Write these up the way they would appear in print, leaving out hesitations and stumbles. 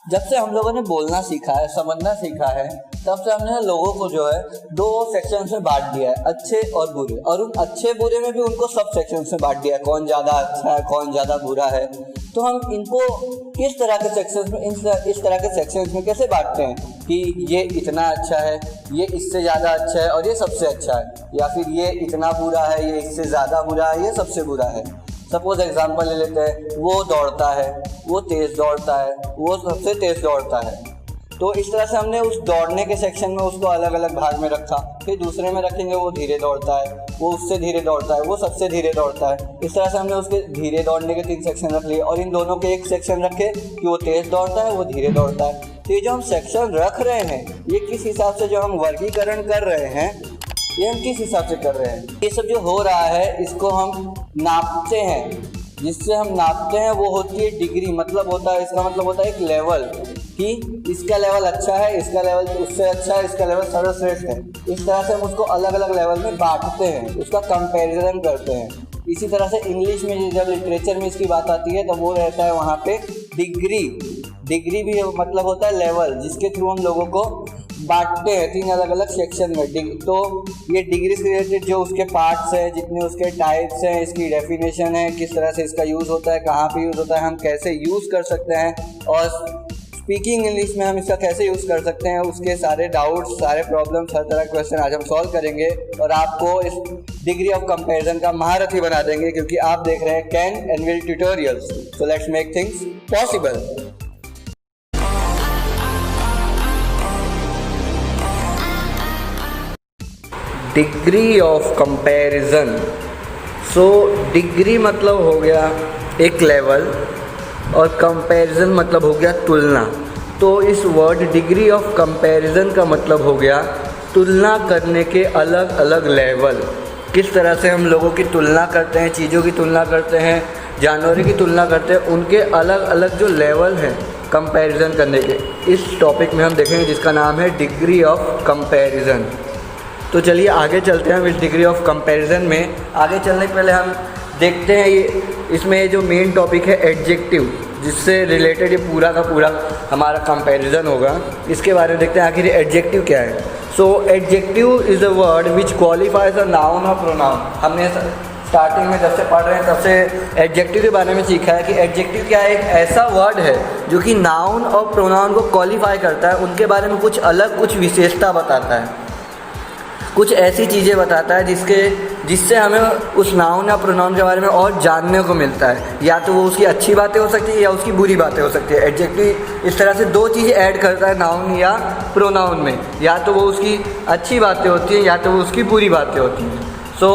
जब से हम लोगों ने बोलना सीखा है, समझना सीखा है, तब से हमने लोगों को जो है दो सेक्शंस में बांट दिया है, अच्छे और बुरे। और उन अच्छे बुरे में भी उनको सब सेक्शंस में बांट दिया है, कौन ज़्यादा अच्छा है, कौन ज़्यादा बुरा है। तो हम इनको किस तरह के सेक्शंस में, इस तरह के सेक्शंस में कैसे बांटते हैं कि ये इतना अच्छा है, ये इससे ज़्यादा अच्छा है और ये सबसे अच्छा है, या फिर ये इतना बुरा है, ये इससे ज़्यादा बुरा है, ये सबसे बुरा है। सपोज एग्जांपल ले लेते हैं, वो दौड़ता है, वो तेज़ दौड़ता है, वो सबसे तेज़ दौड़ता है। तो इस तरह से हमने उस दौड़ने के सेक्शन में उसको अलग अलग भाग में रखा। फिर दूसरे में रखेंगे वो धीरे दौड़ता है, वो उससे धीरे दौड़ता है, वो सबसे धीरे दौड़ता है। इस तरह से हमने उसके धीरे दौड़ने के 3 सेक्शन रख लिए और इन दोनों के एक सेक्शन रखे कि वो तेज़ दौड़ता है, वो धीरे दौड़ता है। तो ये जो हम सेक्शन रख रहे हैं, ये किस हिसाब से जो हम वर्गीकरण कर रहे हैं, ये हम किस हिसाब से कर रहे हैं। ये सब जो हो रहा है इसको हम नापते हैं। जिससे हम नापते हैं वो होती है डिग्री। मतलब होता है, इसका मतलब होता है एक लेवल, कि इसका लेवल अच्छा है, इसका लेवल उससे अच्छा है, इसका लेवल सर्वश्रेष्ठ है। इस तरह से हम उसको अलग अलग लेवल में बांटते हैं, उसका कंपैरिजन करते हैं। इसी तरह से इंग्लिश में जब लिटरेचर में इसकी बात आती है तो वो रहता है वहाँ पे डिग्री। डिग्री भी मतलब होता है लेवल, जिसके थ्रू हम लोगों को बांटते हैं 3 अलग अलग सेक्शन में। तो ये डिग्री से रिलेटेड जो उसके पार्ट्स हैं, जितने उसके टाइप्स हैं, इसकी डेफिनेशन है, किस तरह से इसका यूज़ होता है, कहाँ पे यूज़ होता है, हम कैसे यूज़ कर सकते हैं, और स्पीकिंग इंग्लिश में हम इसका कैसे यूज़ कर सकते हैं, उसके सारे डाउट्स, सारे प्रॉब्लम्स, हर तरह के क्वेश्चन आज हम सॉल्व करेंगे और आपको इस डिग्री ऑफ कंपैरिजन का महारथी बना देंगे, क्योंकि आप देख रहे हैं can and will tutorials. So let's make things possible. Degree of comparison. So degree मतलब हो गया एक लेवल और कंपैरिजन मतलब हो गया तुलना। तो इस वर्ड डिग्री ऑफ कंपैरिजन का मतलब हो गया तुलना करने के अलग अलग लेवल। किस तरह से हम लोगों की तुलना करते हैं, चीज़ों की तुलना करते हैं, जानवरों की तुलना करते हैं, उनके अलग अलग जो लेवल हैं कंपैरिजन करने के, इस टॉपिक में हम देखेंगे, जिसका नाम है डिग्री ऑफ कंपैरिजन। तो चलिए आगे चलते हैं इस डिग्री ऑफ कंपैरिजन में। आगे चलने के पहले हम देखते हैं ये इसमें जो मेन टॉपिक है एडजेक्टिव, जिससे रिलेटेड ये पूरा का पूरा हमारा कंपैरिजन होगा। इसके बारे में देखते हैं आखिर एडजेक्टिव क्या है। So adjective is a word which qualifies a noun और प्रोनाउन। हमने स्टार्टिंग में जब से पढ़ रहे हैं तब से एडजेक्टिव के बारे में सीखा है कि एडजेक्टिव क्या है। एक ऐसा वर्ड है जो कि नाउन और प्रोनाउन को क्वालिफाई करता है, उनके बारे में कुछ अलग, कुछ विशेषता बताता है, कुछ ऐसी चीज़ें बताता है जिससे हमें उस नाउन या प्रोनाउन के बारे में और जानने को मिलता है। या तो वो उसकी अच्छी बातें हो सकती है या उसकी बुरी बातें हो सकती है। एडजेक्टिव इस तरह से 2 चीज़ें ऐड करता है नाउन या प्रोनाउन में, या तो वो उसकी अच्छी बातें होती हैं या तो वो उसकी बुरी बातें होती हैं। सो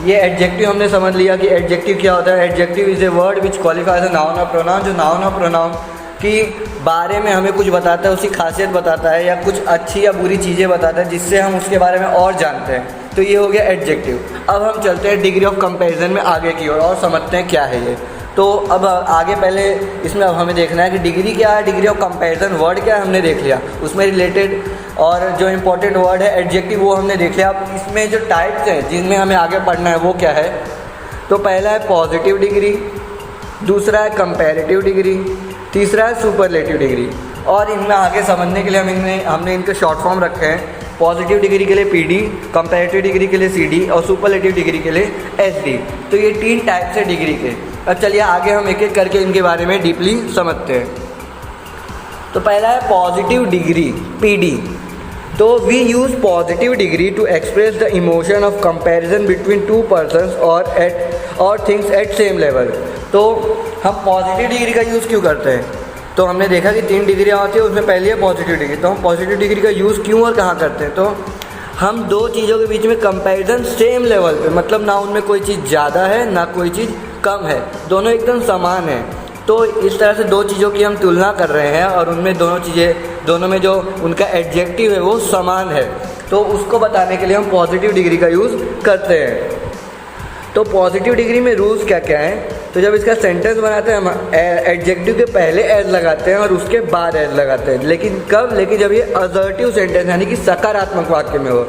ये एडजेक्टिव हमने समझ लिया कि एडजेक्टिव क्या होता है। Adjective is a word which qualifies a noun और प्रोनाउन, जो नाउन और प्रोनाउन की बारे में हमें कुछ बताता है, उसकी खासियत बताता है या कुछ अच्छी या बुरी चीज़ें बताता है, जिससे हम उसके बारे में और जानते हैं। तो ये हो गया एडजेक्टिव। अब हम चलते हैं डिग्री ऑफ कंपैरिजन में आगे की ओर और समझते हैं क्या है ये। तो अब आगे पहले इसमें अब हमें देखना है कि डिग्री क्या है, डिग्री ऑफ कंपैरिजन वर्ड क्या है, हमने देख लिया। उसमें रिलेटेड और जो इम्पोर्टेंट वर्ड है एडजेक्टिव, वो हमने देख लिया। अब इसमें जो टाइप्स हैं जिनमें हमें आगे पढ़ना है वो क्या है। तो पहला है पॉजिटिव डिग्री, दूसरा है कंपैरेटिव डिग्री, तीसरा है सुपरलेटिव डिग्री। और इनमें आगे समझने के लिए हमने इनके शॉर्ट फॉर्म रखे हैं। पॉजिटिव डिग्री के लिए PD, कंपैरेटिव डिग्री के लिए CD और सुपरलेटिव डिग्री के लिए SD। तो ये 3 टाइप्स है डिग्री के। अब चलिए आगे हम एक एक करके इनके बारे में डीपली समझते हैं। तो पहला है पॉजिटिव डिग्री, PD। तो we use positive degree to express the emotion of comparison between 2 persons और थिंग्स एट सेम लेवल। तो हम पॉजिटिव डिग्री का यूज़ क्यों करते हैं। तो हमने देखा कि 3 डिग्रियाँ होती है, उसमें पहली है पॉजिटिव डिग्री। तो हम पॉजिटिव डिग्री का यूज़ क्यों और कहाँ करते हैं। तो हम 2 चीज़ों के बीच में कंपैरिजन सेम लेवल पे, मतलब ना उनमें कोई चीज़ ज़्यादा है ना कोई चीज़ कम है, दोनों एकदम समान है। तो इस तरह से 2 चीज़ों की हम तुलना कर रहे हैं और उनमें दोनों में जो उनका एडजेक्टिव है वो समान है। तो उसको बताने के लिए हम पॉजिटिव डिग्री का यूज़ करते हैं। तो पॉजिटिव डिग्री में रूल्स क्या क्या हैं। तो जब इसका सेंटेंस बनाते हैं हम एडजेक्टिव के पहले एज लगाते हैं और उसके बाद एज लगाते हैं। लेकिन कब, लेकिन जब ये असर्टिव सेंटेंस यानी कि सकारात्मक वाक्य में हो।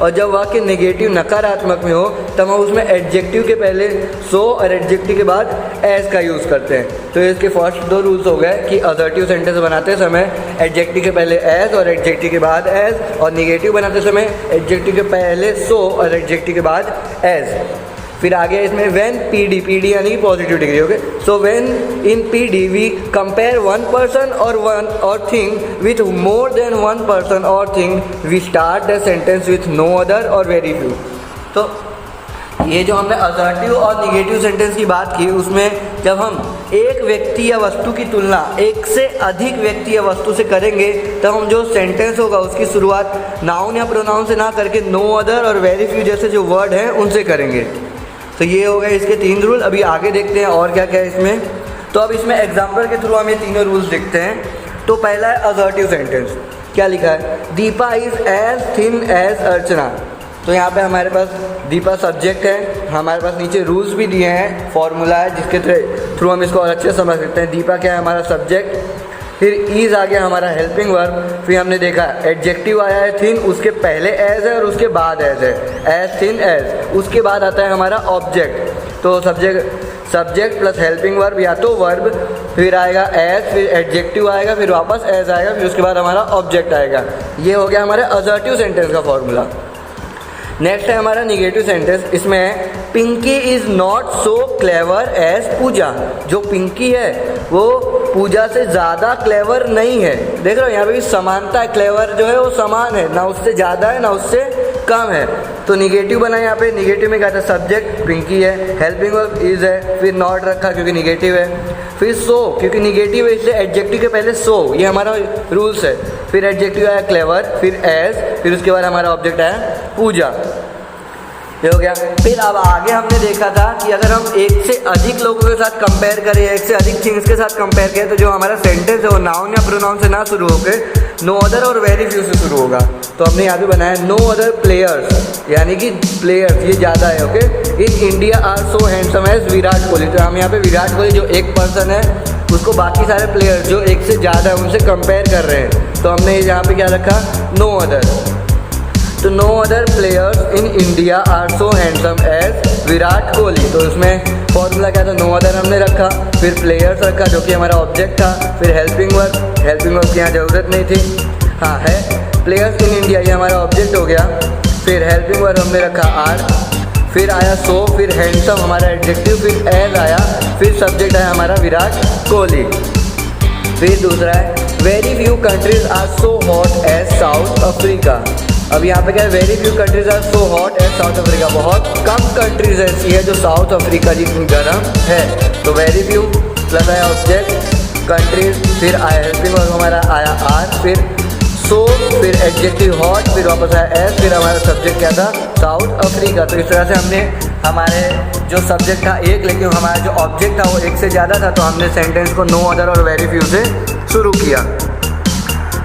और जब वाक्य नेगेटिव नकारात्मक में हो तब हम उसमें एडजेक्टिव के पहले सो और एडजेक्टिव के बाद एज का यूज़ करते हैं। तो इसके फर्स्ट 2 रूल्स हो गए कि असर्टिव सेंटेंस बनाते समय एडजेक्टिव के पहले एज और एडजेक्टिव के बाद एज, और निगेटिव बनाते समय एडजेक्टिव के पहले सो और एडजेक्टिव के बाद एज। फिर आगे इसमें व्हेन पीडी यानी कि positive degree, okay. So when in PD we compare one person और thing with more than one person और thing, we start the sentence with no other और वेरी फ्यू। तो ये जो हमने असर्टिव और निगेटिव सेंटेंस की बात की, उसमें जब हम एक व्यक्ति या वस्तु की तुलना एक से अधिक व्यक्ति या वस्तु से करेंगे तब हम जो सेंटेंस होगा उसकी शुरुआत नाउन या प्रोनाउन से ना करके नो अदर और वेरी फ्यू जैसे जो वर्ड हैं उनसे करेंगे। तो ये हो गए इसके 3 रूल। अभी आगे देखते हैं और क्या क्या है इसमें। तो अब इसमें एग्जाम्पल के थ्रू हम ये तीनों रूल्स देखते हैं। तो पहला है असर्टिव सेंटेंस। क्या लिखा है? Deepa is as thin as Archana. तो यहाँ पे हमारे पास दीपा सब्जेक्ट है, हमारे पास नीचे रूल्स भी दिए हैं, फॉर्मूला है जिसके थ्रू हम इसको और अच्छे से समझ सकते हैं। दीपा क्या है? हमारा सब्जेक्ट। फिर ईज आ गया हमारा हेल्पिंग वर्ब। फिर हमने देखा एडजेक्टिव आया है थिन, उसके पहले एज है और उसके बाद एज है, एज थिन एज। उसके बाद आता है हमारा ऑब्जेक्ट। तो सब्जेक्ट प्लस हेल्पिंग वर्ब या तो वर्ब, फिर आएगा एज, फिर एडजेक्टिव आएगा, फिर वापस एज आएगा, फिर उसके बाद हमारा ऑब्जेक्ट आएगा। ये हो गया हमारे असर्टिव सेंटेंस का फॉर्मूला। नेक्स्ट है हमारा निगेटिव सेंटेंस। इसमें है Pinky is not so clever as Pooja. जो पिंकी है वो पूजा से ज़्यादा क्लेवर नहीं है। देख रहे हो यहाँ पे भी समानता है, क्लेवर जो है वो समान है, ना उससे ज़्यादा है ना उससे कम है। तो निगेटिव बना यहाँ पे। निगेटिव में क्या था? सब्जेक्ट पिंकी है, हेल्पिंग वर्ब इज़ है, फिर नॉट रखा क्योंकि निगेटिव है, फिर सो क्योंकि निगेटिव है इसलिए एडजेक्टिव के पहले सो, ये हमारा रूल्स है। फिर एडजेक्टिव आया क्लेवर, फिर एज, फिर उसके बाद हमारा ऑब्जेक्ट आया पूजा। ये हो गया। फिर अब आगे हमने देखा था कि अगर हम एक से अधिक लोगों के साथ कंपेयर करें, एक से अधिक थिंग्स के साथ कंपेयर करें, तो जो हमारा सेंटेंस है वो नाउन या प्रोनाउन से ना शुरू होकर नो अदर और वेरी फ्यू से शुरू होगा। तो हमने यहाँ पे बनाया नो अदर प्लेयर्स, यानी कि प्लेयर्स ये ज़्यादा है, okay. In India are so handsome as Virat Kohli. तो हम यहाँ पे विराट कोहली जो एक पर्सन है उसको बाकी सारे प्लेयर्स जो एक से ज़्यादा है उनसे कंपेयर कर रहे हैं। तो हमने यहाँ पे क्या रखा? No other. तो no other players in India are so handsome as Virat Kohli. तो इसमें फॉर्मूला क्या था? नो अदर हमने रखा, फिर प्लेयर्स रखा जो कि हमारा ऑब्जेक्ट था, फिर हेल्पिंग वर्ब की यहाँ ज़रूरत नहीं थी, हाँ है प्लेयर्स इन इंडिया, ये हमारा ऑब्जेक्ट हो गया। फिर हेल्पिंग वर्ब हमने रखा आर, फिर आया सो, फिर हैंडसम हमारा एडजेक्टिव, फिर एज आया, फिर सब्जेक्ट आया हमारा विराट कोहली। फिर दूसरा है very few countries are so hot as South Africa. अब यहाँ पे क्या है? Very few countries are so hot as South Africa. बहुत कम कंट्रीज ऐसी है जो साउथ अफ्रीका जितनी गर्म है। तो वेरी फ्यू प्लस आया ऑब्जेक्ट कंट्रीज, फिर आया हेल्पिंग वर्ब हमारा आया आर, फिर सो, फिर एडजेक्टिव हॉट, फिर वापस आया एस, फिर हमारा सब्जेक्ट क्या था? South Africa. तो इस तरह से हमने हमारे जो सब्जेक्ट था एक, लेकिन हमारा जो ऑब्जेक्ट था वो एक से ज़्यादा था, तो हमने सेंटेंस को नो अदर और वेरी फ्यू से शुरू किया।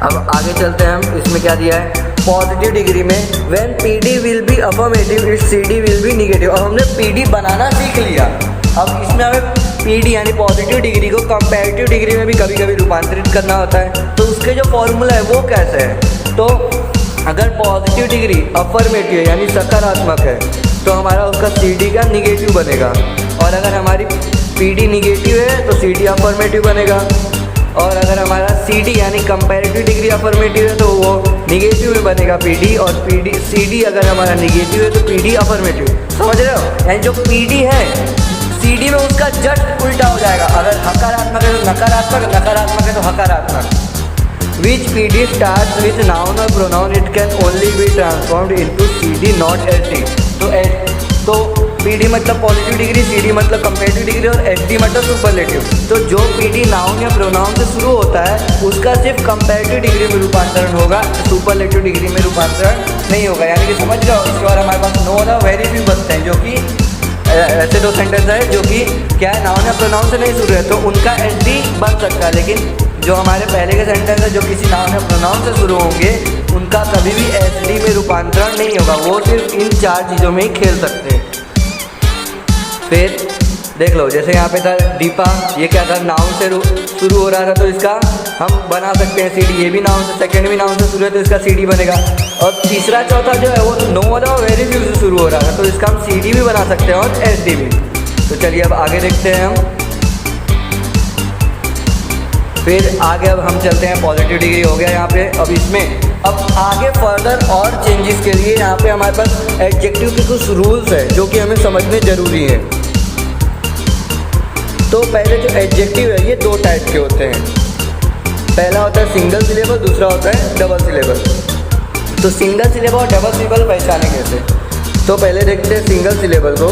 अब आगे चलते हैं हम। इसमें क्या दिया है? पॉजिटिव डिग्री में when PD will be affirmative it's CD will be negative. अब हमने पीडी बनाना सीख लिया। अब इसमें हमें पीडी यानी पॉजिटिव डिग्री को कंपैरेटिव डिग्री में भी कभी कभी रूपांतरित करना होता है। तो उसके जो फॉर्मूला है वो कैसे है? तो अगर पॉजिटिव डिग्री अफर्मेटिव है यानी सकारात्मक है तो हमारा उसका सीडी का निगेटिव बनेगा, और अगर हमारी पीडी निगेटिव है तो सीडी अफर्मेटिव बनेगा, और अगर हमारा CD यानी कंपैरेटिव डिग्री अफर्मेटिव है तो वो निगेटिव में बनेगा PD, और CD अगर हमारा निगेटिव है तो PD अफर्मेटिव। समझ रहे हो? यानी जो PD है CD में उसका जस्ट उल्टा हो जाएगा। अगर हकारात्मक है तो नकारात्मक, नकारात्मक है तो हकारात्मक। विच PD स्टार्ट्स विथ नाउन और pronoun it can only be transformed into CD not SD। तो PD मतलब पॉजिटिव डिग्री, CD मतलब कंपैरेटिव डिग्री और SD मतलब सुपरलेटिव। तो जो PD नाउन या प्रोनाउन से शुरू होता है उसका सिर्फ कंपैरेटिव डिग्री में रूपांतरण होगा, सुपरलेटिव डिग्री में रूपांतरण नहीं होगा। यानी कि समझ जाओ। इसके बाद हमारे पास नो अदर वेरी फ्यू बनते हैं, जो कि ऐसे दो सेंटेंस है जो कि क्या है? नाउन या प्रोनाउन से नहीं शुरू है तो उनका SD बन सकता है, लेकिन जो हमारे पहले के सेंटेंस है जो किसी नाउन या प्रोनाउन से शुरू होंगे उनका कभी भी SD में रूपांतरण नहीं होगा। वो सिर्फ इन 4 चीज़ों में ही खेल सकते हैं। फिर देख लो, जैसे यहाँ पे था दीपा, ये क्या था? नाउन से शुरू हो रहा था तो इसका हम बना सकते हैं CD। ये भी नाउन से, सेकंड भी नाउन से शुरू है तो इसका CD बनेगा। और तीसरा चौथा जो है वो नो वाला वेरी फ्यू से शुरू हो रहा है, तो इसका हम CD भी बना सकते हैं और SD भी। तो चलिए अब आगे देखते हैं हम। फिर आगे अब हम चलते हैं, पॉजिटिव डिग्री हो गया यहाँ पे। अब इसमें अब आगे फर्दर और चेंजेस के लिए यहाँ पे हमारे पास एडजेक्टिव के कुछ रूल्स है जो कि हमें समझने ज़रूरी है। तो पहले जो एडजेक्टिव है ये दो टाइप के होते हैं। पहला होता है सिंगल सिलेबल, दूसरा होता है डबल सिलेबल। तो सिंगल सिलेबल और डबल सिलेबल पहचाने कैसे? तो पहले देखते हैं सिंगल सिलेबल को।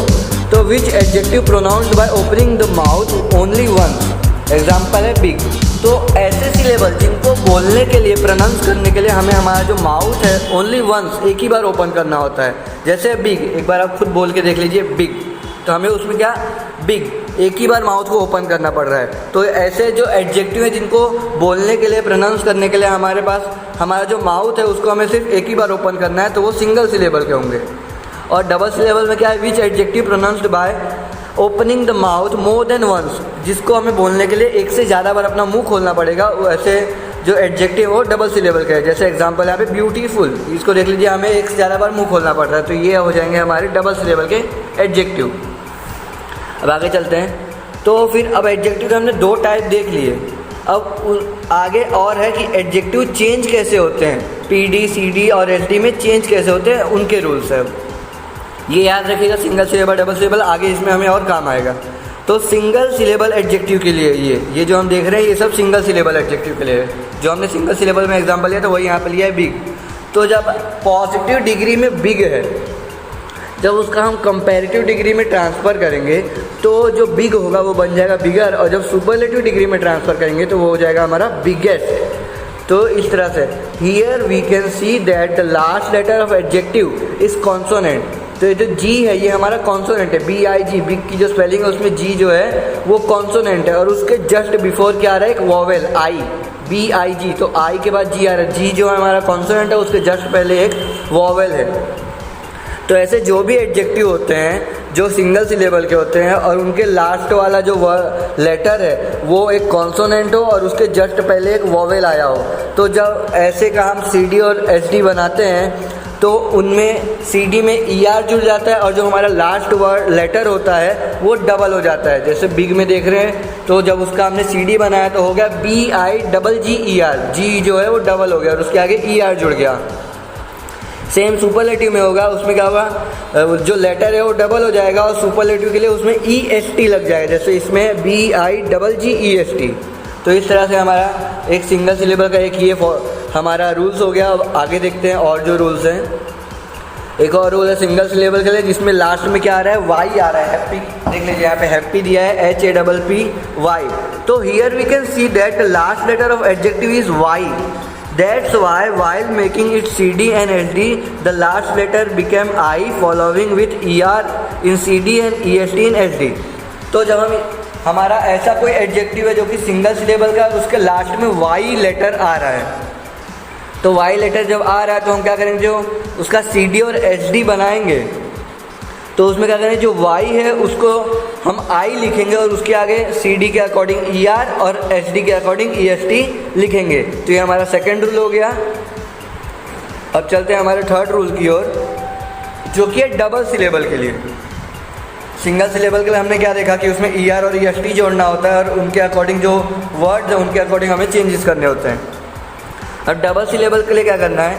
तो which adjective pronounced by opening the mouth only once, example है बिग। तो ऐसे सिलेबल जिनको बोलने के लिए, प्रोनाउंस करने के लिए हमें हमारा जो माउथ है ओनली वंस, एक ही बार ओपन करना होता है। जैसे बिग, एक बार आप खुद बोल के देख लीजिए बिग, तो हमें उसमें क्या बिग, एक ही बार माउथ को ओपन करना पड़ रहा है। तो ऐसे जो एडजेक्टिव है जिनको बोलने के लिए, प्रोनाउंस करने के लिए हमारे पास हमारा जो माउथ है उसको हमें सिर्फ एक ही बार ओपन करना है, तो वो सिंगल सिलेबल के होंगे। और डबल सिलेबल में क्या है, which adjective pronounced by opening the mouth more than once, जिसको हमें बोलने के लिए एक से ज़्यादा बार अपना मुंह खोलना पड़ेगा, वो ऐसे जो एडजेक्टिव वो डबल सिलेबल का है। जैसे एग्जांपल यहाँ पे ब्यूटीफुल, इसको देख लीजिए, हमें एक से ज़्यादा बार मुंह खोलना पड़ रहा है, तो ये हो जाएंगे हमारे डबल सिलेबल के एडजेक्टिव। अब आगे चलते हैं। तो फिर अब एडजेक्टिव के हमने दो टाइप देख लिए। अब आगे और है कि एडजेक्टिव चेंज कैसे होते हैं, PD, CD और SD में चेंज कैसे होते हैं, उनके रूल्स है। ये याद रखिएगा, सिंगल सिलेबल, डबल सिलेबल, आगे इसमें हमें और काम आएगा। तो सिंगल सिलेबल एडजेक्टिव के लिए ये जो हम देख रहे हैं ये सब सिंगल सिलेबल एडजेक्टिव के लिए है। जो हमने सिंगल सिलेबल में एग्जांपल लिया तो वही यहाँ पे लिया है बिग। तो जब पॉजिटिव डिग्री में बिग है, जब उसका हम कंपैरेटिव डिग्री में ट्रांसफ़र करेंगे तो जो बिग होगा वो बन जाएगा बिगर, और जब सुपरलेटिव डिग्री में ट्रांसफ़र करेंगे तो वो हो जाएगा हमारा बिगेस्ट। तो इस तरह से here we can see that the last letter of adjective is consonant. तो ये जो जी है ये हमारा कॉन्सोनेंट है, BIG, बिग की जो स्पेलिंग है उसमें जी जो है वो कॉन्सोनेंट है, और उसके जस्ट बिफोर क्या आ रहा है, एक वॉवेल आई, BIG। तो आई के बाद जी आ रहा है, जी जो है हमारा कॉन्सोनेंट है उसके जस्ट पहले एक वॉवेल है। तो ऐसे जो भी एडजेक्टिव होते हैं जो सिंगल सिलेबल के होते हैं और उनके लास्ट वाला जो लेटर है वो एक कॉन्सोनेंट हो और उसके जस्ट पहले एक वॉवेल आया हो, तो जब ऐसे का हम CD और SD बनाते हैं तो उनमें CD में ER जुड़ जाता है और जो हमारा लास्ट वर्ड लेटर होता है वो डबल हो जाता है। जैसे बिग में देख रहे हैं तो जब उसका हमने CD बनाया तो हो गया BIGGER, जी जो है वो डबल हो गया और उसके आगे ER जुड़ गया। सेम सुपरलेटिव में होगा, उसमें क्या होगा, जो लेटर है वो डबल हो जाएगा और सुपरलेटिव के लिए उसमें EST लग जाएगा, जैसे इसमें BIGGEST। तो इस तरह से हमारा एक सिंगल सिलेबल का एक ये हमारा रूल्स हो गया। अब आगे देखते हैं और जो रूल्स हैं। एक और रूल है सिंगल सिलेबल के लिए जिसमें लास्ट में क्या आ रहा है, वाई आ रहा है, हैप्पी। देख लीजिए यहाँ पे हैप्पी दिया है, HAPPY। तो here we can see that last letter of adjective is Y. That's why while making it CD and SD, the last letter became I following with ER in CD and EST in SD। तो जब हमारा ऐसा कोई adjective है जो कि single syllable का है उसके लास्ट में वाई लेटर आ रहा है, तो वाई लेटर जब आ रहा है तो हम क्या करेंगे, जो उसका CD और SD बनाएंगे तो उसमें क्या करेंगे, जो वाई है उसको हम आई लिखेंगे और उसके आगे CD के अकॉर्डिंग ER और SD के अकॉर्डिंग EST लिखेंगे। तो ये हमारा सेकंड रूल हो गया। अब चलते हैं हमारे थर्ड रूल की ओर जो कि है डबल सिलेबल के लिए। सिंगल सिलेबल के लिए हमने क्या देखा कि उसमें ER और EST जोड़ना होता है और उनके अकॉर्डिंग जो वर्ड्स हैं उनके अकॉर्डिंग हमें चेंजेस करने होते हैं। अब डबल सिलेबल के लिए क्या करना है,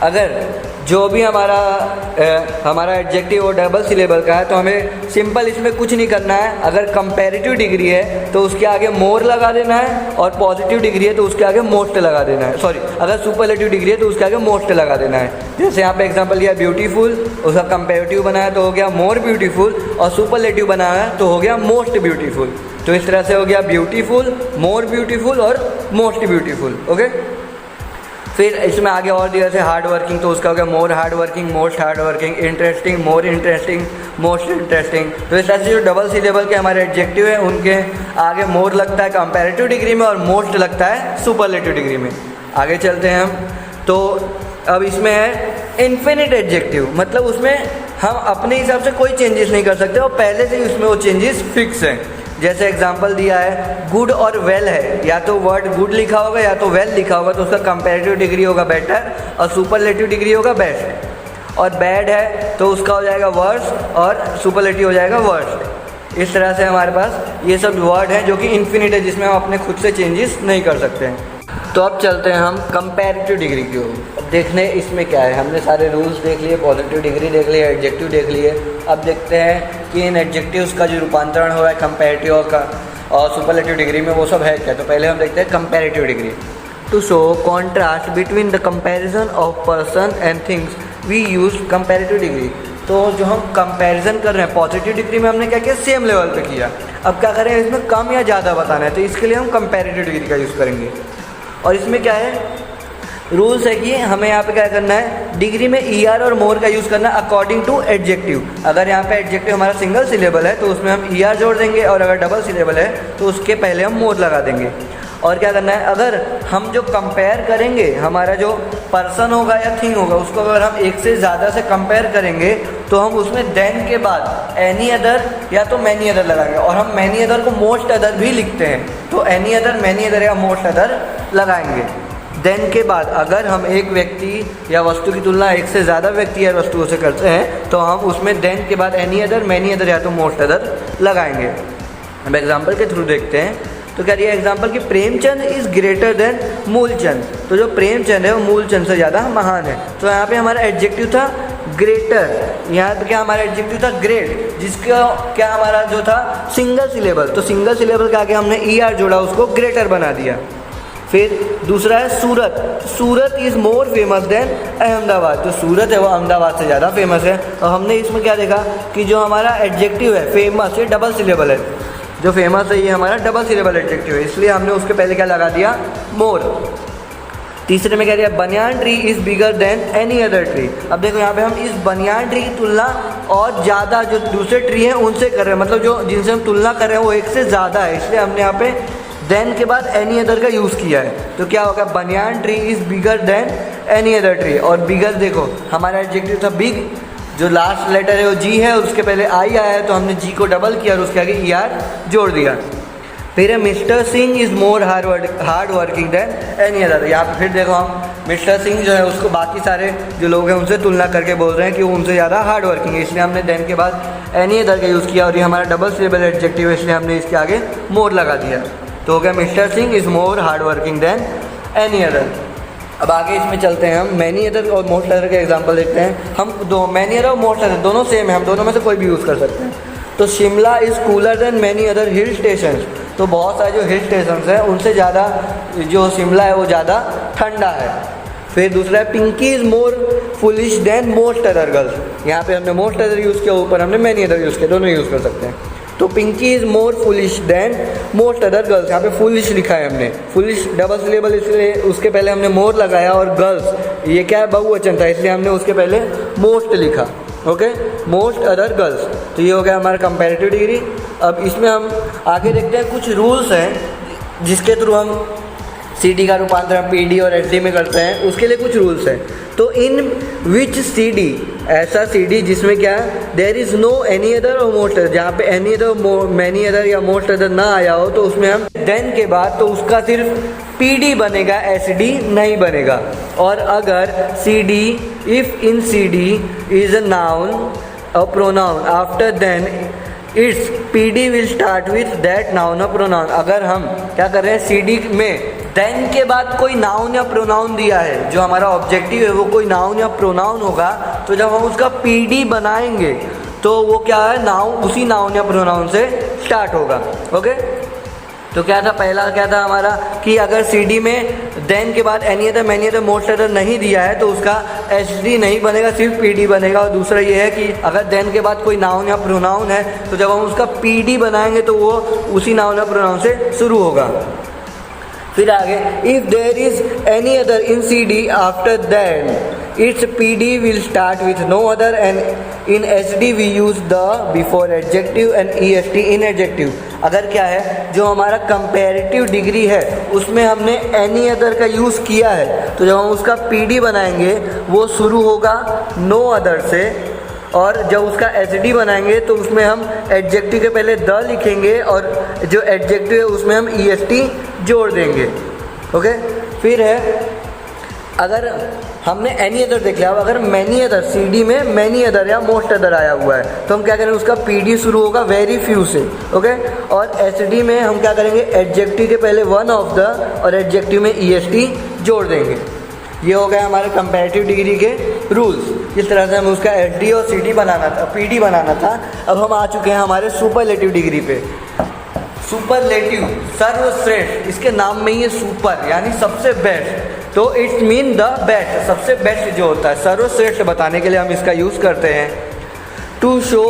अगर जो भी हमारा एडजेक्टिव वो डबल सिलेबल का है तो हमें सिंपल इसमें कुछ नहीं करना है। अगर कंपैरेटिव डिग्री है तो उसके आगे मोर लगा देना है और पॉजिटिव डिग्री है तो उसके आगे मोस्ट लगा देना है, सॉरी अगर सुपरलेटिव डिग्री है तो उसके आगे मोस्ट लगा देना है। जैसे यहाँ पे एग्जांपल लिया ब्यूटीफुल, उसका कंपैरेटिव बनाया तो हो गया मोर ब्यूटीफुल और सुपरलेटिव बनाया तो हो गया मोस्ट ब्यूटीफुल। तो इस तरह से हो गया ब्यूटीफुल, मोर ब्यूटीफुल और मोस्ट ब्यूटीफुल। ओके, फिर इसमें आगे और दिया जैसे हार्ड वर्किंग तो उसका हो गया मोर hard working, most hard working, interesting, more interesting, most interesting. तो इस तरह से जो डबल सिलेबल के हमारे एडजेक्टिव है उनके आगे मोर लगता है कंपैरेटिव डिग्री में और मोस्ट लगता है सुपरलेटिव डिग्री में। आगे चलते हैं हम। तो अब इसमें है इन्फिनिट एडजेक्टिव, मतलब उसमें हम अपने हिसाब से कोई चेंजेस नहीं कर सकते और पहले से ही उसमें वो चेंजेस फिक्स हैं। जैसे एग्जांपल दिया है गुड और वेल है, या तो वर्ड गुड लिखा होगा या तो वेल लिखा होगा, तो उसका कंपैरेटिव डिग्री होगा बेटर और सुपरलेटिव डिग्री होगा बेस्ट। और बैड है तो उसका हो जाएगा वर्स और सुपरलेटिव हो जाएगा वर्स्ट। इस तरह से हमारे पास ये सब वर्ड हैं जो कि इन्फिनिट है, जिसमें हम अपने खुद से चेंजेस नहीं कर सकते हैं। तो अब चलते हैं हम कंपैरेटिव डिग्री की ओर। अब देखने इसमें क्या है, हमने सारे रूल्स देख लिए, पॉजिटिव डिग्री देख लिए, एडजेक्टिव देख लिए। अब देखते हैं कि इन एडजेक्टिव्स का जो रूपांतरण हुआ है कंपैरेटिव का और सुपरलेटिव डिग्री में, वो सब है क्या। तो पहले हम देखते हैं comparative degree. To show contrast between the comparison of person and things we use comparative degree. तो जो हम कंपैरिजन कर रहे हैं पॉजिटिव डिग्री में हमने क्या किया, सेम लेवल पे किया। अब क्या करें, इसमें कम या ज़्यादा बताना है, तो इसके लिए हम कंपैरेटिव डिग्री का यूज़ करेंगे। और इसमें क्या है, रूल्स है कि हमें यहाँ पे क्या करना है, डिग्री में ER और मोर का यूज़ करना अकॉर्डिंग टू एडजेक्टिव। अगर यहाँ पे एडजेक्टिव हमारा सिंगल सिलेबल है तो उसमें हम ER जोड़ देंगे, और अगर डबल सिलेबल है तो उसके पहले हम मोर लगा देंगे। और क्या करना है, अगर हम जो कंपेयर करेंगे, हमारा जो पर्सन होगा या थिंग होगा, उसको अगर हम एक से ज़्यादा से कंपेयर करेंगे तो हम उसमें देन के बाद एनी अदर या तो मैनी अदर लगाएंगे। और हम मैनी अदर को मोस्ट अदर भी लिखते हैं, तो एनी अदर, मैनी अदर या मोस्ट अदर लगाएंगे। देन के बाद अगर हम एक व्यक्ति या वस्तु की तुलना एक से ज़्यादा व्यक्ति या वस्तुओं से करते हैं तो हम उसमें देन के बाद एनी अदर, मैनी अदर या तो मोस्ट अदर लगाएंगे। अब एग्जाम्पल के थ्रू देखते हैं। तो क्या दिया एग्जाम्पल कि Premchand is greater than Moolchand. तो जो प्रेमचंद है वो मूलचंद से ज़्यादा महान है। तो यहाँ पे हमारा एडजेक्टिव था ग्रेटर, यहाँ पे क्या हमारा एडजेक्टिव था ग्रेट, जिसका क्या हमारा जो था सिंगल सिलेबल। तो सिंगल सिलेबल के आगे हमने ER जोड़ा, उसको ग्रेटर बना दिया। फिर दूसरा है Surat. Surat is more famous than Ahmedabad. तो सूरत है वो अहमदाबाद से ज़्यादा फेमस है। और हमने इसमें क्या देखा कि जो हमारा एडजेक्टिव है फेमस, ये डबल सिलेबल है। जो फेमस है ये हमारा डबल सिलेबल एडजेक्टिव है, इसलिए हमने उसके पहले क्या लगा दिया, मोर। तीसरे में क्या दिया, banyan tree is bigger than any other tree. अब देखो यहाँ पे हम इस बनियान ट्री की तुलना और ज़्यादा जो दूसरे ट्री हैं उनसे कर रहे हैं, मतलब जो जिनसे हम तुलना कर रहे हैं वो एक से ज़्यादा है, इसलिए हमने यहाँ पे देन के बाद एनी अदर का यूज़ किया है। तो क्या होगा, banyan tree is bigger than any other tree. और बिगर देखो हमारा एडजेक्टिव था बिग, जो लास्ट लेटर है वो G है और उसके पहले I आया है, तो हमने G को डबल किया और उसके आगे ER जोड़ दिया। फिर है mister Singh is more hard working than any other. यहाँ पे फिर देखो हम मिस्टर सिंह जो है उसको बाकी सारे जो लोग हैं उनसे तुलना करके बोल रहे हैं कि वो उनसे ज़्यादा हार्ड वर्किंग है, इसलिए हमने देन के बाद एनी अदर का यूज़ किया। और ये हमारा डबल सिलेबल एडजेक्टिव है, इसलिए हमने इसके आगे मोर लगा दिया। तो हो गया mister Singh is more hard working than any other. अब आगे इसमें चलते हैं, हम मैनी अदर और मोस्ट अदर के एग्जांपल देखते हैं। हम दो मैनी अदर और मोस्ट अदर दोनों सेम है, हम दोनों में से कोई भी यूज़ कर सकते हैं। तो Shimla is cooler than many other hill station. तो बहुत सारे जो हिल स्टेशन हैं उनसे ज़्यादा जो शिमला है वो ज़्यादा ठंडा है। फिर दूसरा है Pinky is more foolish than most other girls. यहाँ पे हमने मोस्ट अदर यूज़ किया, ऊपर हमने मैनी अदर यूज़ किया, दोनों यूज़ कर सकते हैं। तो Pinky is more foolish than most other girls. यहाँ पे फुलिश लिखा है हमने, फुलिश डबल सिलेबल, इसलिए उसके पहले हमने मोर लगाया। और गर्ल्स ये क्या है, बहुवचन था, इसलिए हमने उसके पहले मोस्ट लिखा। Okay, most other girls. तो ये हो गया हमारा कंपैरेटिव डिग्री। अब इसमें हम आगे देखते हैं, कुछ रूल्स हैं जिसके थ्रू हम CD का रूपांतरण PD और SD में करते हैं, उसके लिए कुछ रूल्स हैं। तो इन विच CD, ऐसा CD जिसमें क्या है, there is no any other और मोस्ट अदर। जहाँ पे एनी अदर, मैनी अदर या मोस्ट अदर ना आया हो तो उसमें हम देन के बाद तो उसका सिर्फ PD बनेगा, SD नहीं बनेगा। और अगर CD, if in CD is a noun और pronoun after then it's PD will start with that noun और प्रोनाउन। अगर हम क्या कर रहे हैं, CD में देन के बाद कोई नाउन या प्रोनाउन दिया है, जो हमारा ऑब्जेक्टिव है वो कोई नाउन या प्रोनाउन होगा, तो जब हम उसका PD बनाएंगे तो वो क्या है, नाउन उसी नाउन या प्रोनाउन से स्टार्ट होगा। ओके, तो क्या था, पहला क्या था हमारा कि अगर CD में देन के बाद any other, many other, most other नहीं दिया है तो उसका SD नहीं बनेगा, सिर्फ PD बनेगा। और दूसरा ये है कि अगर देन के बाद कोई नाउन या प्रोनाउन है तो जब हम उसका PD बनाएंगे तो वो उसी नाउन या प्रोनाउन से शुरू होगा। फिर आगे, if there is any other in CD after then it's PD will start with no other and in SD we use the before adjective and EST in adjective. अगर क्या है, जो हमारा कंपैरेटिव डिग्री है उसमें हमने एनी अदर का use किया है, तो जब हम उसका PD बनाएंगे वो शुरू होगा नो अदर से और जब उसका एचडी बनाएंगे तो उसमें हम एडजेक्टिव के पहले द लिखेंगे और जो एडजेक्टिव है उसमें हम ईएसटी जोड़ देंगे। ओके, फिर है अगर हमने एनी अदर देख लिया, अब अगर मैनी अदर, सीडी में मैनी अदर या मोस्ट अदर आया हुआ है तो हम क्या करेंगे, उसका पीडी शुरू होगा वेरी फ्यू से। ओके, और एचडी में हम क्या करेंगे, एडजेक्टिव के पहले वन ऑफ द और एडजेक्टिव में ईएसटी जोड़ देंगे। ये हो गया हमारे कंपैरेटिव डिग्री के रूल्स। इस तरह से हमें उसका एचडी और सीडी बनाना था, पीडी बनाना था। अब हम आ चुके हैं हमारे सुपरलेटिव डिग्री पे। सुपरलेटिव सर्वश्रेष्ठ, इसके नाम में ही सुपर यानी सबसे बेस्ट, तो इट्स मीन द बेस्ट, सबसे बेस्ट जो होता है, सर्वश्रेष्ठ बताने के लिए हम इसका यूज़ करते हैं। To show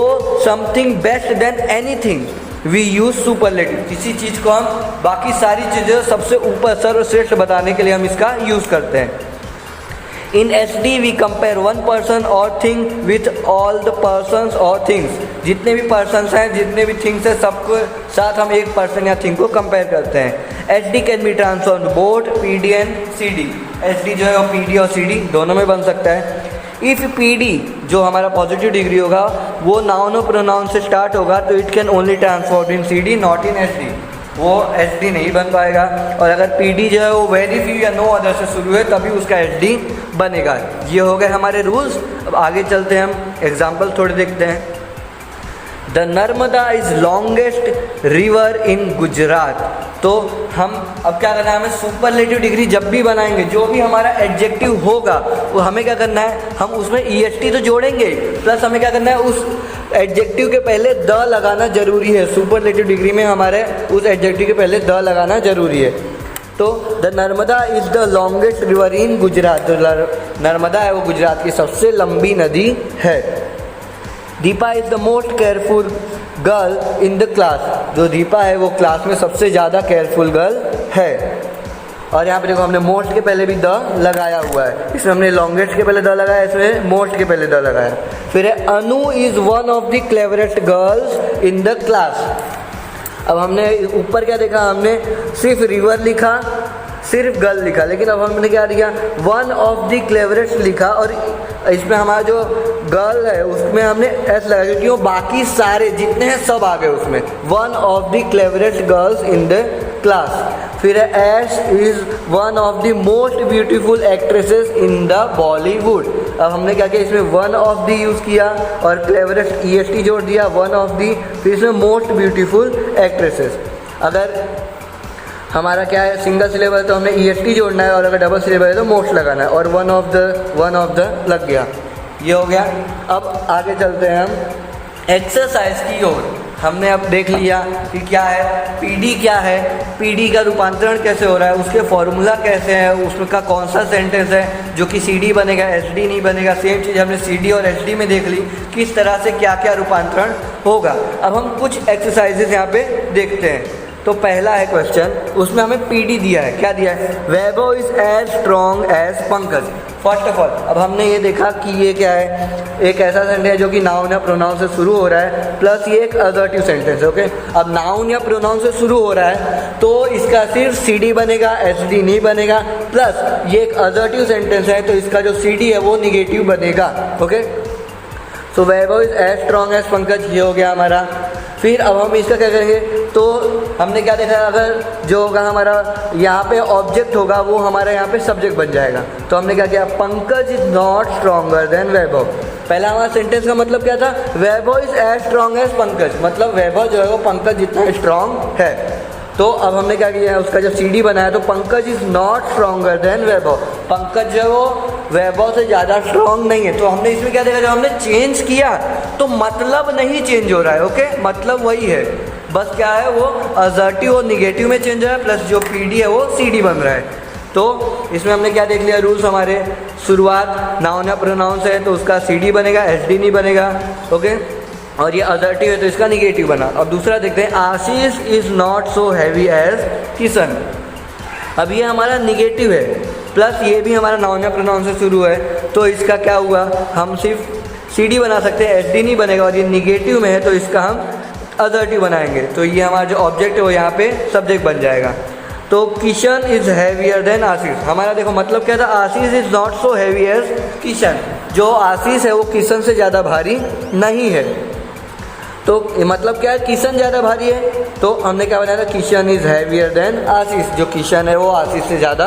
something best than anything we use superlative, किसी चीज़ को हम बाकी सारी चीज़ें सबसे ऊपर सर्वश्रेष्ठ बताने के लिए हम इसका यूज़ करते हैं। In H D we compare one person और thing with all the persons और थिंग्स, जितने भी पर्सनस हैं, जितने भी थिंग्स हैं, सबको साथ हम एक पर्सन या थिंग को कंपेयर करते हैं। H D can be transformed both P D and C D, H D जो है वो पी डी और सी डी दोनों में बन सकता है। इफ़ पी डी जो हमारा पॉजिटिव डिग्री होगा वो नाउन और प्रोनाउन से स्टार्ट होगा तो it can only transform in C D not in H D, वो एच डी नहीं बन पाएगा। और अगर पी डी जो है वो वेरी फ्यू या नो अदर से शुरू है तभी उसका एच डी बनेगा। ये हो गए हमारे रूल्स। अब आगे चलते हैं, हम एग्जाम्पल थोड़े देखते हैं। The Narmada is longest river in Gujarat, तो हम अब क्या करना है, हमें सुपरलेटिव डिग्री जब भी बनाएंगे जो भी हमारा एडजेक्टिव होगा वो हमें क्या करना है, हम उसमें ईएसटी तो जोड़ेंगे प्लस हमें क्या करना है, उस एडजेक्टिव के पहले द लगाना जरूरी है। सुपरलेटिव डिग्री में हमारे उस एडजेक्टिव के पहले द लगाना जरूरी है। तो the Narmada is the longest river in Gujarat, तो नर्मदा है वो गुजरात की सबसे लंबी नदी है। Deepa is the most careful girl in the class, जो दीपा है वो क्लास में सबसे ज़्यादा केयरफुल गर्ल है। और यहाँ पे देखो हमने मोस्ट के पहले भी द लगाया हुआ है, इसमें हमने लॉन्गेस्ट के पहले द लगाया, इसमें मोस्ट के पहले द लगाया। फिर है Anu is one of the cleverest girls in the class. अब हमने ऊपर क्या देखा, हमने सिर्फ रिवर लिखा, सिर्फ गर्ल लिखा, लेकिन अब हमने क्या लिखा, वन ऑफ द क्लेवरेस्ट लिखा और इसमें हमारा जो गर्ल है उसमें हमने एस लगा क्योंकि वो बाकी सारे जितने हैं सब आ गए उसमें, one of the cleverest girls in the class. फिर है Ash is one of the most beautiful actresses in the Bollywood. अब हमने क्या किया, इसमें वन ऑफ द यूज़ किया और क्लेवरेस्ट ईएसटी जोड़ दिया, वन ऑफ द, फिर इसमें मोस्ट ब्यूटीफुल एक्ट्रेसेस। अगर हमारा क्या है सिंगल सिलेबल है तो हमने ईएसटी जोड़ना है और अगर डबल सिलेबल है तो मोस्ट लगाना है और वन ऑफ द लग गया। ये हो गया। अब आगे चलते हैं हम एक्सरसाइज की ओर। हमने अब देख लिया कि क्या है पीडी, क्या है पीडी का रूपांतरण कैसे हो रहा है, उसके फॉर्मूला कैसे है, उसका कौन सा सेंटेंस है जो कि सीडी बनेगा, एचडी नहीं बनेगा। सेम चीज़ हमने सीडी और एचडी में देख ली, किस तरह से क्या क्या रूपांतरण होगा। अब हम कुछ एक्सरसाइजेस यहाँ पे देखते हैं। तो पहला है क्वेश्चन, उसमें हमें पीडी दिया है, क्या दिया है, Vaibhav is as strong as Pankaj. First of all अब हमने ये देखा कि ये क्या है, एक ऐसा सेंटेंस है जो कि नाउन या प्रोनाउन से शुरू हो रहा है प्लस ये एक असर्टिव सेंटेंस है। ओके, अब नाउन या प्रोनाउन से शुरू हो रहा है तो इसका सिर्फ सीडी बनेगा, एचडी नहीं बनेगा, प्लस ये एक असर्टिव सेंटेंस है तो इसका जो सीडी है वो निगेटिव बनेगा। Okay, so Vaibhav is as strong as Pankaj, ये हो गया हमारा। फिर अब हम इसका क्या करेंगे, तो हमने क्या देखा, अगर जो होगा हमारा यहाँ पे ऑब्जेक्ट होगा वो हमारा यहाँ पे सब्जेक्ट बन जाएगा। तो हमने क्या किया, Pankaj is not stronger than Vaibhav. पहला हमारा सेंटेंस का मतलब क्या था, Vaibhav is as strong as Pankaj, मतलब वैभव जो है वो पंकज जितना स्ट्रॉन्ग है। तो अब हमने क्या किया है, उसका जब सीडी बनाया तो Pankaj is not stronger than Vaibhav, Pankaj जो है वो वैभव से ज़्यादा स्ट्रॉन्ग नहीं है। तो हमने इसमें क्या देखा, जब हमने चेंज किया तो मतलब नहीं चेंज हो रहा है। ओके, मतलब वही है, बस क्या है वो असर्टिव और निगेटिव में चेंज हो रहा है, प्लस जो पीडी है वो सीडी बन रहा है। तो इसमें हमने क्या देख लिया रूल्स हमारे, शुरुआत नाउन या प्रोनाउन से है तो उसका सीडी बनेगा, एचडी नहीं बनेगा। ओके, और ये असर्टिव है तो इसका निगेटिव बना। अब दूसरा देखते हैं, Ashish is not so heavy as Kishan. अब ये हमारा निगेटिव है प्लस ये भी हमारा नाउन या प्रोनाउन से शुरू है तो इसका क्या हुआ, हम सिर्फ सीडी बना सकते हैं, एचडी नहीं बनेगा। और ये निगेटिव में है तो इसका हम असर्टिव बनाएंगे तो ये हमारा जो ऑब्जेक्ट है वो यहाँ पे सब्जेक्ट बन जाएगा। तो Kishan is heavier than Ashish, हमारा देखो मतलब क्या था, Ashish is not so heavy as Kishan. जो आशीष है वो किशन से ज़्यादा भारी नहीं है। तो मतलब क्या है, किशन ज़्यादा भारी है, तो हमने क्या बनाया था, किशन इज़ हैवियर देन आशीष, जो किशन है वो आशीष से ज़्यादा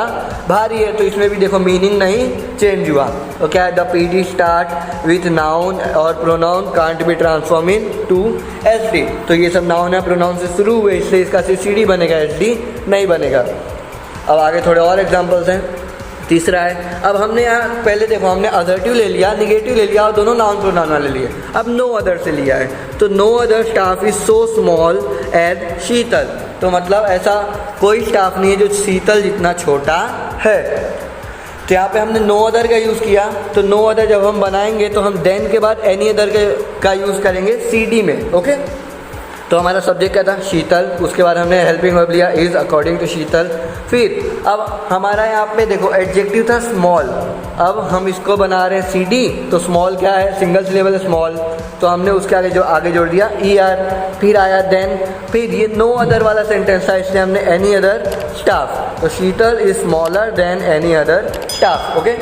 भारी है। तो इसमें भी देखो मीनिंग नहीं चेंज हुआ। तो क्या है, the PD start with noun और pronoun can't be transform into SD. तो ये सब नाउन है, प्रोनाउन से शुरू हुए, इसलिए इसका सीडी बनेगा, एसडी नहीं बनेगा। अब आगे थोड़े और एग्जाम्पल्स हैं। तीसरा है, अब हमने यहाँ पहले देखो हमने असर्टिव ले लिया, निगेटिव ले लिया और दोनों नाउन प्रोनाउन वाले लिए। अब नो अदर से लिया है, तो no other staff is so small as Sheetal. तो मतलब ऐसा कोई स्टाफ नहीं है जो शीतल जितना छोटा है। तो यहाँ पे हमने नो अदर का यूज़ किया। तो नो अदर जब हम बनाएंगे तो हम देन के बाद एनी अदर का यूज़ करेंगे सीडी में। ओके, तो हमारा सब्जेक्ट क्या था, शीतल। उसके बाद हमने हेल्पिंग वर्ब लिया, इज़ अकॉर्डिंग टू शीतल। फिर अब हमारा यहाँ पे देखो एडजेक्टिव था स्मॉल, अब हम इसको बना रहे हैं सीडी। तो स्मॉल क्या है, सिंगल सिलेबल है स्मॉल, तो हमने उसके आगे जोड़ दिया ER। फिर आया देन, फिर ये नो अदर वाला सेंटेंस था, इसलिए हमने एनी अदर स्टाफ। तो Sheetal is smaller than any other staff. Okay,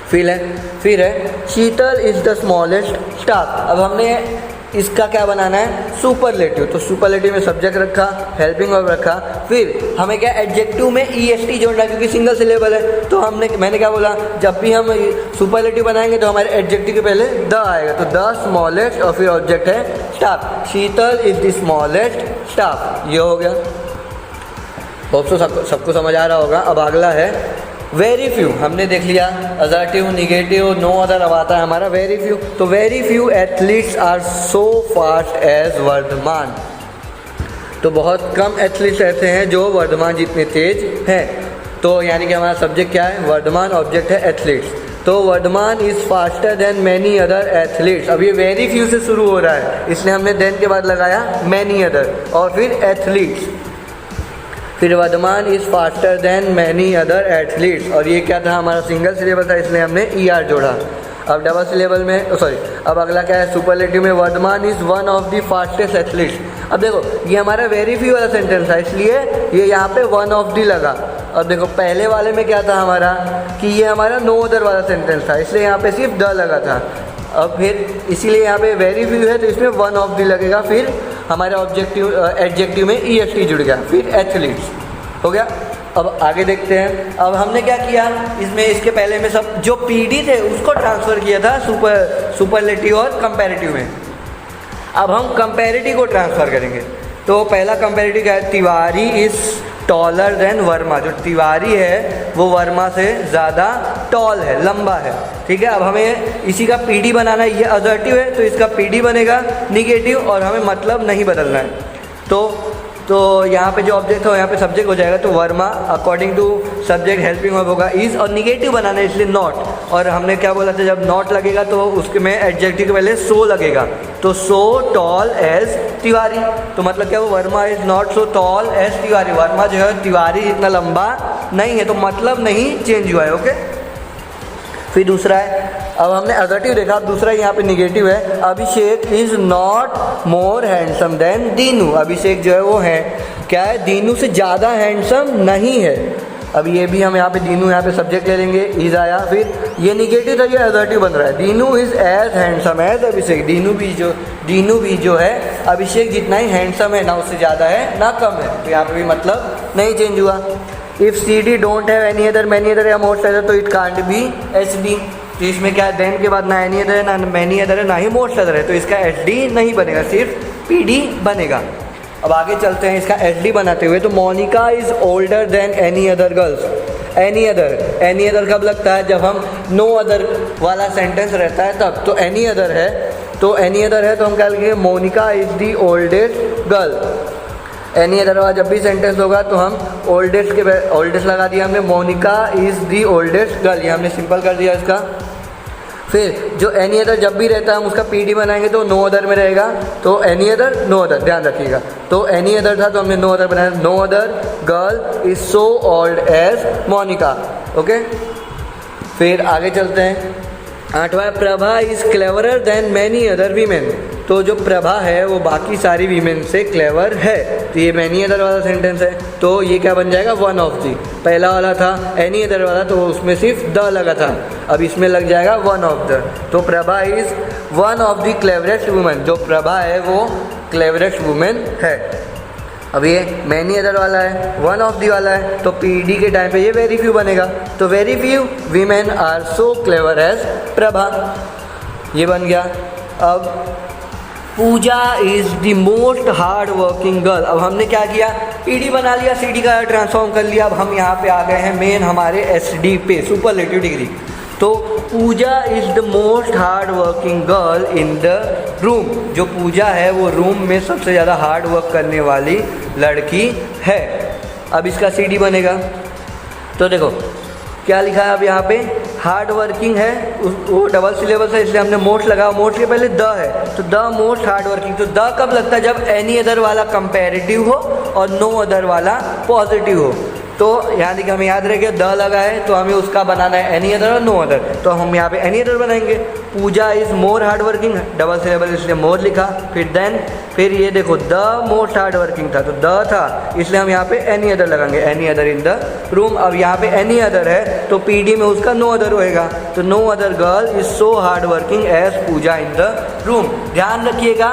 फिर है Sheetal is the smallest staff. अब हमने इसका क्या बनाना है, सुपरलेटिव। तो सुपरलेटिव में सब्जेक्ट रखा, हेल्पिंग वर्ब रखा, फिर हमें क्या एडजेक्टिव में EST जोड़ना, क्योंकि सिंगल सिलेबल है। तो मैंने क्या बोला, जब भी हम सुपरलेटिव बनाएंगे तो हमारे एडजेक्टिव के पहले द आएगा। तो द स्मॉलेस्ट और फिर ऑब्जेक्ट है staff, Sheetal is the smallest staff. ये हो गया, होप सो सबको समझ आ रहा होगा। अब अगला है वेरी फ्यू। हमने देख लिया असर्टिव, निगेटिव, नो अदर। अब आता है हमारा वेरी फ्यू। तो very few athletes are so fast as Vardhaman. तो बहुत कम एथलीट्स ऐसे हैं जो वर्धमान जितने तेज हैं। तो यानी कि हमारा सब्जेक्ट क्या है, वर्धमान, ऑब्जेक्ट है एथलीट्स। तो Vardhaman is faster than many other athletes. अब ये वेरी फ्यू से शुरू हो रहा है, इसलिए हमने देन के बाद लगाया मैनी अदर और फिर एथलीट्स। फिर Vardhaman is faster than many other athletes, और ये क्या था, हमारा सिंगल सिलेबल था, इसलिए हमने ER जोड़ा। अब डबल सिलेबल में अब अगला क्या है, सुपरलेटिव में Vardhaman is one of the fastest athletes. अब देखो ये हमारा वेरी फ्यू वाला सेंटेंस था, इसलिए ये यहाँ पे वन ऑफ द लगा। अब देखो पहले वाले में क्या था हमारा, कि ये हमारा नो अदर वाला सेंटेंस था, इसलिए यहाँ पे सिर्फ द लगा था। अब फिर इसीलिए यहाँ पे वेरी फ्यू है तो इसमें वन ऑफ द लगेगा। फिर हमारे एडजेक्टिव में EST जुड़ गया, फिर एथलीट्स हो गया। अब आगे देखते हैं। अब हमने क्या किया, इसमें इसके पहले में सब जो PD थे उसको ट्रांसफ़र किया था सुपरलेटिव और कंपैरेटिव में। अब हम कंपैरेटिव को ट्रांसफ़र करेंगे। तो पहला कंपैरेटिव क्या है, Tiwari is taller than Verma. जो तिवारी है वो वर्मा से ज़्यादा टॉल है, लंबा है। ठीक है, अब हमें इसी का PD बनाना है। ये असर्टिव है तो इसका PD बनेगा निगेटिव, और हमें मतलब नहीं बदलना है। तो यहाँ पे जो ऑब्जेक्ट हो यहाँ पे सब्जेक्ट हो जाएगा। तो Verma according to subject helping verb होगा इज़, और निगेटिव बनाना है इसलिए नॉट। और हमने क्या बोला था, जब नॉट लगेगा तो उसके में एडजेक्टिव के पहले सो लगेगा। तो सो टॉल एज तिवारी। तो मतलब क्या, वो Verma is not so tall as Tiwari. Verma जो है तिवारी जितना लंबा नहीं है, तो मतलब नहीं चेंज हुआ है। ओके, फिर दूसरा है, अब हमने असर्टिव देखा, अब दूसरा यहाँ पे निगेटिव है। Abhishek is not more handsome than Dinu. Abhishek जो है वो है क्या है, दीनू से ज़्यादा हैंडसम नहीं है। अब ये भी हम यहाँ पे दीनू यहाँ पे सब्जेक्ट ले लेंगे, इज़ आया। फिर ये निगेटिव था, ये असर्टिव बन रहा है। Dinu is as handsome as Abhishek. Dinu भी जो है अभिषेक जितना ही हैंडसम है, ना उससे ज़्यादा है ना कम है। तो यहाँ पे भी मतलब नहीं चेंज हुआ। If CD don't have any other, many other या मोस्ट अदर, तो इट कांट बी HD। तो इसमें क्या है, देन के बाद ना एनी अदर है, ना मैनी अदर है, ना ही मोस्ट अदर है, तो इसका SD नहीं बनेगा, सिर्फ PD बनेगा। अब आगे चलते हैं इसका SD बनाते हुए। तो Monika is older than any other girls. Any other कब लगता है, जब हम नो अदर वाला सेंटेंस रहता है तब। तो एनी अदर है, तो हम क्या लिखेंगे, Monika is the oldest girl. Any other वाला जब भी सेंटेंस होगा तो हम ओल्डेस्ट लगा दिया हमने, Monika is the oldest girl, ये हमने सिंपल कर दिया इसका। फिर जो एनी अदर जब भी रहता है हम उसका PD बनाएंगे तो नो अदर में रहेगा। तो एनी अदर, नो अदर, ध्यान रखिएगा। तो एनी अदर था तो हमने नो अदर बनाया, no other girl is so old as Monica. Okay, फिर आगे चलते हैं। 8वां, Prabha is cleverer than many other women. तो जो प्रभा है वो बाकी सारी वीमेन से क्लेवर है। तो ये मैनी अदर वाला सेंटेंस है, तो ये क्या बन जाएगा, वन ऑफ दी। पहला वाला था एनी अदर वाला, तो उसमें सिर्फ द लगा था, अब इसमें लग जाएगा वन ऑफ द। तो Prabha is one of the cleverest women, जो प्रभा है वो क्लेवरेस्ट वुमेन है। अब ये मैनी अदर वाला है, वन ऑफ दी वाला है, तो पीडी के टाइम पे ये वेरी फ्यू बनेगा। तो very few women are so clever as Prabha, ये बन गया। अब Pooja is the most hard working girl. अब हमने क्या किया, पीडी बना लिया, सीडी का ट्रांसफॉर्म कर लिया। अब हम यहाँ पे आ गए हैं मेन हमारे एसडी पे, सुपरलेटिव डिग्री। तो Pooja is the most hard working girl in the room, जो पूजा है वो रूम में सबसे ज़्यादा हार्ड वर्क करने वाली लड़की है। अब इसका सीडी बनेगा, तो देखो क्या लिखा है अब यहाँ पे, हार्ड वर्किंग है, वो डबल सिलेबस है इसलिए हमने मोस्ट लगा, मोस्ट के पहले द है, तो द मोस्ट हार्ड वर्किंग। तो द कब लगता है, जब एनी अदर वाला कंपैरेटिव हो और नो अदर वाला पॉजिटिव हो। तो यहाँ देखिए हमें याद रखें द लगा है, तो हमें उसका बनाना है एनी अदर और नो अदर, तो हम यहाँ पे एनी अदर बनाएंगे। Pooja is more hard working, double syllable इसलिए मोर लिखा, फिर देन फिर ये देखो द मोस्ट हार्ड वर्किंग था, तो द था इसलिए हम यहाँ पे एनी अदर लगाएंगे, any other in the room. अब यहाँ पे एनी अदर है तो पीडी में उसका नो अदर होएगा, तो no other girl is so hard working as Pooja in the room. ध्यान रखिएगा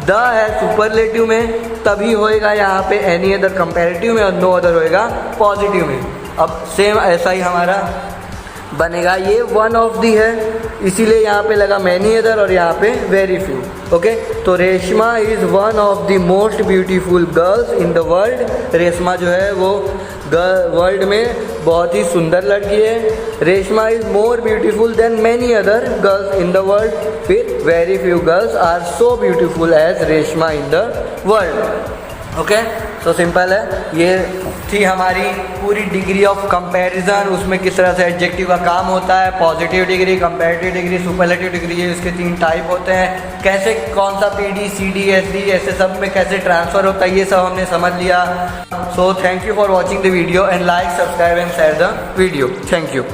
द है सुपरलेटिव में तभी होएगा यहाँ पे एनी अदर कंपैरेटिव में, और नो अदर होएगा पॉजिटिव में। अब सेम ऐसा ही हमारा बनेगा, ये वन ऑफ दी है इसीलिए यहाँ पे लगा मैनी अदर और यहाँ पे वेरी फ्यू। ओके, तो Reshma is one of the most beautiful girls in the world. Reshma जो है वो वर्ल्ड में बहुत ही सुंदर लड़की है। Reshma is more beautiful than many other girls in the world. फिर very few girls are so beautiful as Reshma in the world. Okay, तो सिंपल है, ये थी हमारी पूरी डिग्री ऑफ कंपैरिजन। उसमें किस तरह से एडजेक्टिव का काम होता है, positive degree, comparative degree, superlative degree, ये इसके 3 टाइप होते हैं। कैसे कौन सा पीडी, सीडी, एसडी ऐसे सब में कैसे ट्रांसफ़र होता है ये सब हमने समझ लिया। So thank you for watching the video and like, subscribe and share the video. Thank you.